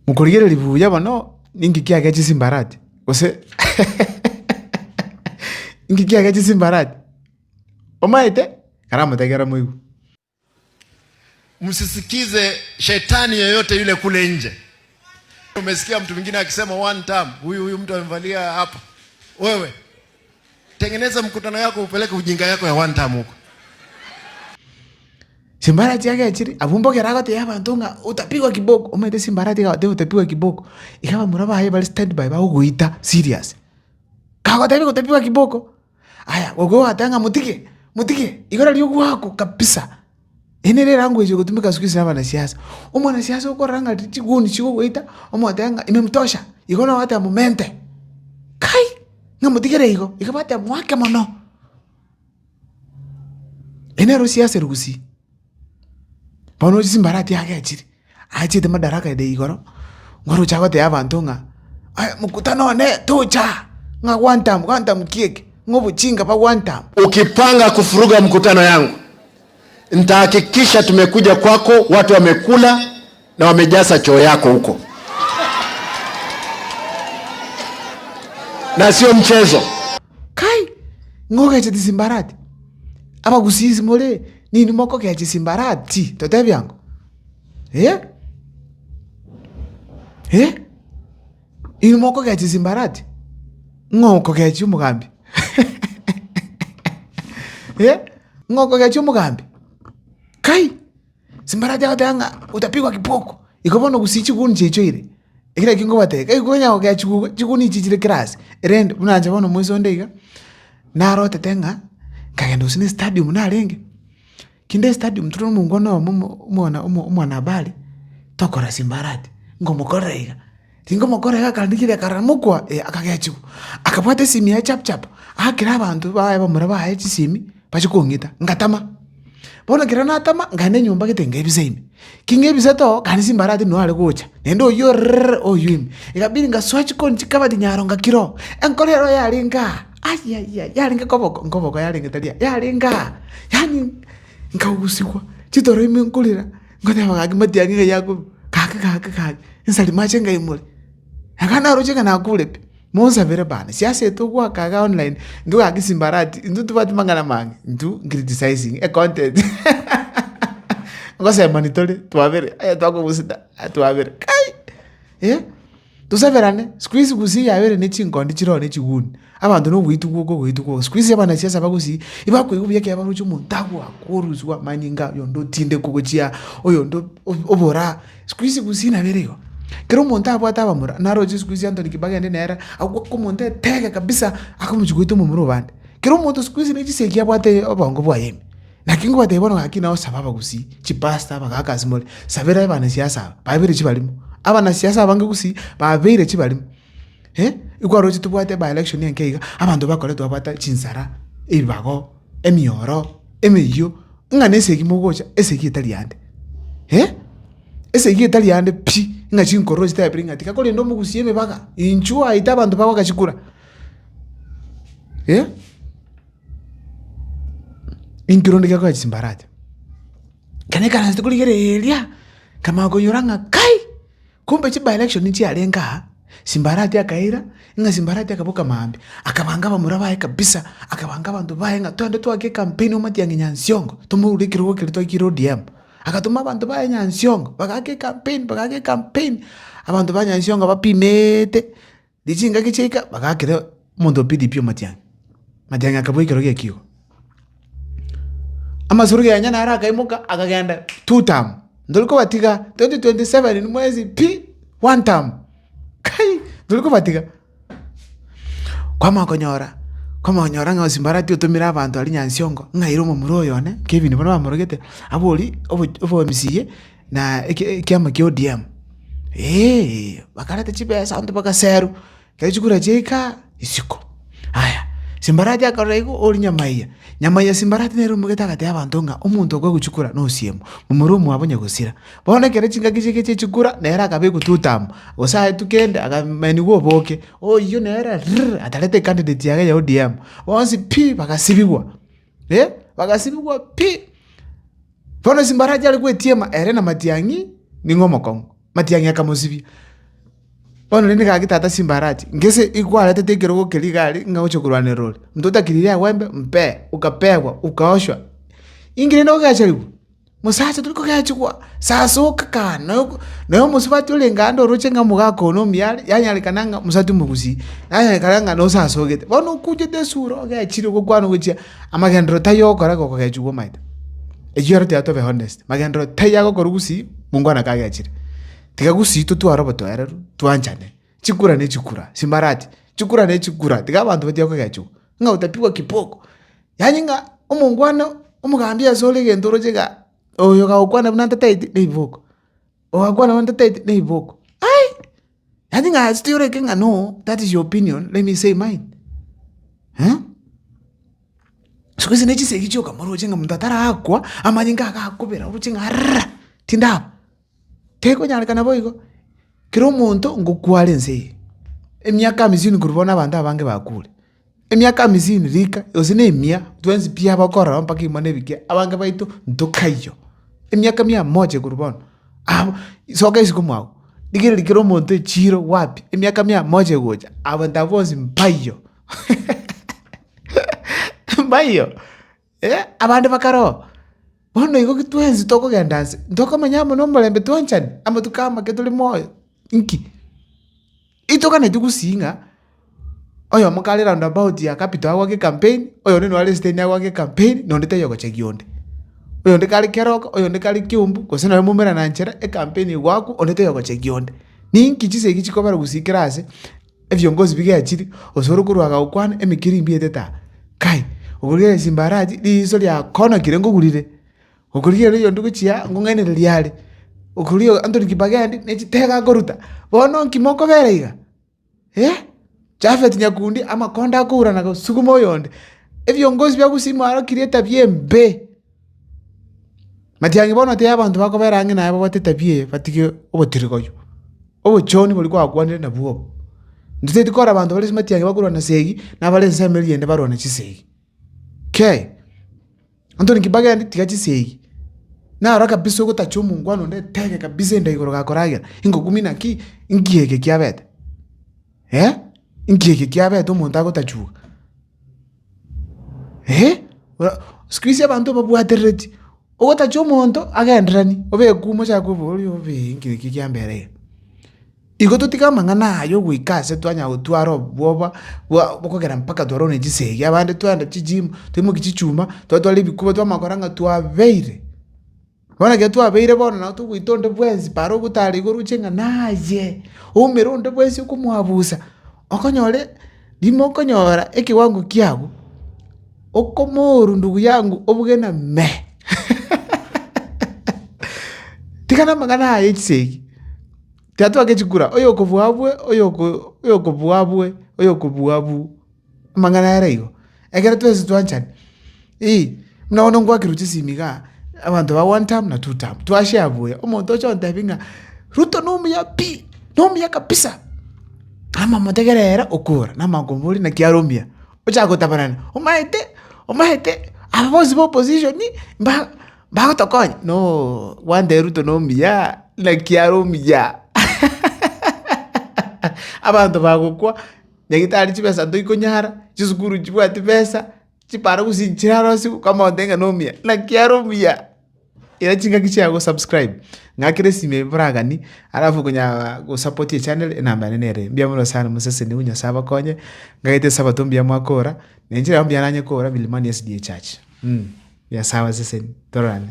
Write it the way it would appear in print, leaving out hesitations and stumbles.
mukurigere libuya bano ningikiaga chisimbarati ose ingikiaga chisimbarati omaite karama tegera mwigu. Msisikize shetani yoyote yule kule nje. Umesikia mtu mwingine akisema one time, huyu mtu amevalia hapa. Wewe tengeneza mkutano yako, upeleke ujinga yako ya one time huko. Simbarati yake achiri abumboke ragote yaba ntonga utapigwa kiboko. Omaite simbarati ka utapigwa kiboko. Ikaba muraba haye bali stand by ba uguita serious. Kagote utapigwa kiboko. Aya gogo atanga mutike igora liyo wako kabisa. Enere language kutumika siku hizi na wanasiasa. Umwana siasa uko ranga chiguni chikuita omwatanga imemtosha. Ikona wata momente. Kai ngamutikere iko ikabata mwake mono. Enero siasa rugusi. Pano simbarati yake achiri. Achite madaraka ide igoro. Ngoro chagote yabantonga. Ay mukutano ne tocha. Nga one time kieke. Ngobu chinga pa one time. Ukipanga kufuruga mkutano yangu, nitahakikisha tumekuja kwako, watu wamekula na wamejaza choo yako huko. Na sio mchezo. Kai, ngoge cheti simbarati. Aba gusizi mole, nini moko ke cheti simbarati. Tote byango. Ini moko ke cheti simbarati. Ngoko ke cheti umugambi. Ngoko ke cheti umugambi. Kai, simbarati yanga utapigwa kipoko. Ikobono gusichi kuni checho ile. Ikira kingo bate. Kai gonya ke chikuni chichire class. Rend unanje bono mweso ndega. Naro tetenga kagenda usine stadium nalenge. Kinde stadium tuno mungono umwana bali. Tokora simbarati. Ngomokorega. Tingomokorega kandikire karamukwa akagechu. Akapwate simi ya chap. Akira abantu baba muraba haye simi pachikongita. Ngatama. Bona kirana atama ngane nyumba kitenge ebisemi. Kinge ebiseto kani simbarati no ale gocha. Nendo oyim. Ikabiri nga swatch kon chikabati nyaro ngakiro. Enkolero yalinga. Yalinga koboko yalinga talia. Yalinga. Yani ngausikwa. Chitoro imenkulira. Ngote bagagimati yange yako. Kaka. Insali machenga imule. Akana rocheka na kulepe. Monza vere bana. Siasa yetu kwa kaga online. Ndu akisimbarati. Ndu tubati mangana mangi. Ndu criticizing a content. Ngosa manitole tuavere. Aya twako busida. Tuavere. Kai. Tusaverane. Squeeze gusi yavere nechingondi chiro nechiguni. Abantu no witu kuko. Squeeze abana siasa bagusi. Ibako ikubiyake abaruchu muntaku akoruzwa maninga yondo tinde kukochia. Oyondo obora. Squeeze gusi na vereo. Kero monta abwata bamura naro squeeze Anthony Kibagende nera akoko monta tega kabisa akamuchugwito mumuro bande. Kero monto squeeze ne chiseki abwate obongo bwayemi. Na kingo bate bono akina osababa gusi chipasta bakaka simole. Savera bana siasa babere chibalimo. Abana siasa bange gusi babere chibalimo. Ikwaro chitubwate by election yenkeiga abantu bakole twabata chinsara ibibago emioro emiyo ngane seki mugocha eseki italiande. Eseki italiande pi nga chinkoro chita bringa tika kole ndo mugusieme baka inchua ita abantu bako kachikura. Inkironde kwa simbarati. Kane kana zitukuligere elia kama goyoranga kai kumbe chiba election nichi alenga simbarati akaira nga simbarati akaboka mambi akabanga bamurabaye kabisa akabanga abantu baye nga twende twake campaign omati yange nyansiongo tumurikiro kirito kiro DM akatuma abantu baye nyansiongo bakake campaign abantu baye nyansiongo bapimete dichinga kicheka bakakire mondo PDP matianga akaboikiro gekio amazuru ya nyana haraka imuka akagenda 2 term ndoliko batiga 2027 ni mwezi P 1 term kai ndoliko batiga kwa makonyora nga simbarati otomira abantu ali nyansiongo ngairo mu muroyo ne Kevin bana bamurogete aboli obo MCA na kiama kyo DM bakarata chipe sound baka seru kachikura jeka isiko haya simbarati akarego oli nyamaya simbarati nero mugeta kati abantu nga omuntu ogwe guchukura no siemo mumurumu abonye gusira bona kere chinga kichike chikura nera akabe kututamu osaye tukende akameni go boke iyo nera atalete candidate yake ya ODM onsi pi bakasibigwa bakasibigwa pi bona simbarati ali kwetiema erena matiangi ni ngoma kongo matiangi akamusibi bono nini kakitata Simbarati ngese ikwala tetekero ko keligali ngaucho kurwane role mtoto kililia wembe mpe ukapewa ukaoshwa ingine ndo kacharibu musacha tuliko kachukua sasoka kana nayo musifati ulengando rochenga mugako no myali yanyalikananga musatu mugusi yanyalikananga no sasogete bono kuje desuro kachiro ko kwano kuchia amagendro tayo kora ko kachukua maita ejoro te atobe honest magendro tayago korugusi mungu anakagachira tikagusi tu aroboto ereru tuanjane chikura ne chikura Simbarati chikura ne chikura tika abantu batiyo kagachu nga utapigwa kipoko yanyinga umungwana umugambia sole gendoro chega oyo ka ukwana bunanta taiti neiboko okwana bunanta taiti neiboko ai yanyinga still kenga no that is your opinion let me say mine Sikuzi nechi sekichoka moro chenga mtatara akwa amanyinga akakubera uruchenga arra tinda teko nyalikana boyiko kiro muntu ngukwalense emyaka mizini kurubona abantu abange bakule emyaka mizini rika yosine emya twenzi pia bakora mpaka imone bike abange baito ntokayo emyaka 100 kurubona soka isikumwa digire kiro muntu chiro wapi emyaka 100 goja abantu abozi mpayo mpayo abantu bakaro bono iko kitwenzi toko gendanse ndoko manyamo no mbalembe twanchani ama tukama ketuli moyo inki itoka na tukusinga oyo mukali round about ya capital wake campaign oyo neno wale stand ya wake campaign no ndete yoko chegionde oyo ndekali keroko oyo ndekali kiumbu kosena mumera na nchera e campaign wako ondete yoko chegionde ninki chise kichikobara gusikirase evyongozi bige achiri osoro kurwaga ukwana emikiri mbiete ta kai ogurire Simbarati liso lya kona kirengo gurire ogurire ryo nduguchia ngungene lyale ogurire Anthony Kibagandi nechitega goruta bono kimoko bereiga Japhet Nyakundi ama konda kura na sukumo yonde evyongozi bya gusima aro kireta byembe matiyangi bono te abantu bakoberange na abo batetabye batike obotirikoyo obochoni boli kwa kwanire na buo ndite dikora abantu bali matiyangi bakuru na segi na bali nsemeli yende barona chisegi okay Anthony Kibagandi tikachisegi na araka biso ko tachumu ngwano nde tege kabisa ndai goroga koragira ingo 10 ki ingiyeke kyabeta ingiyeke kyabeta umuntu akotachuka squeeze abantu babwatereti okotachumu omuntu agendrani obe kumo cha kubuli obe ingiyeke kyambere iko tutikama nayo gwikase twanya utwaro boba bokogera mpaka dorone gisege abande twanda chijimu twimo kichichuma twatwali bikuba twamakoranga twabeire bona ke twabeire bona na tugwitonde bwenzi paro butali goruchenga naye umironde bwenzi kumwabusa okonyole limo konyora ekiwango kyago okomoru ndugu yangu obugena me tikana magana yechisege Tiatu chikura oyo kobuabwe oyo kobuabu mangana yarego egera twese twanchani mnaona ngwa kiruchisimiga abantu ba one time na two time twashabuye omuntu ocho ndabinga Ruto nomya kabisa ama mategerera okura na magomboli na kiaromia ochako tabanana omaite ababozi bo opposition ni ba tokonya no one day Ruto nomya na kiaromia abantu bagukwa nyagitari chibesa ndoikonyara chisukuru chibwati pesa chipara kusinchira rosi kama ondenga nomia na kiaromia ila chinga kichago subscribe ngakire sime bragani alafu kunya go support channel enamba nenere mbiamulo sana musese ni unya saba konye ngaite saba tumbia mwakora nenjira mbia nanye kora Milimani SDA Church ya sawa sese torane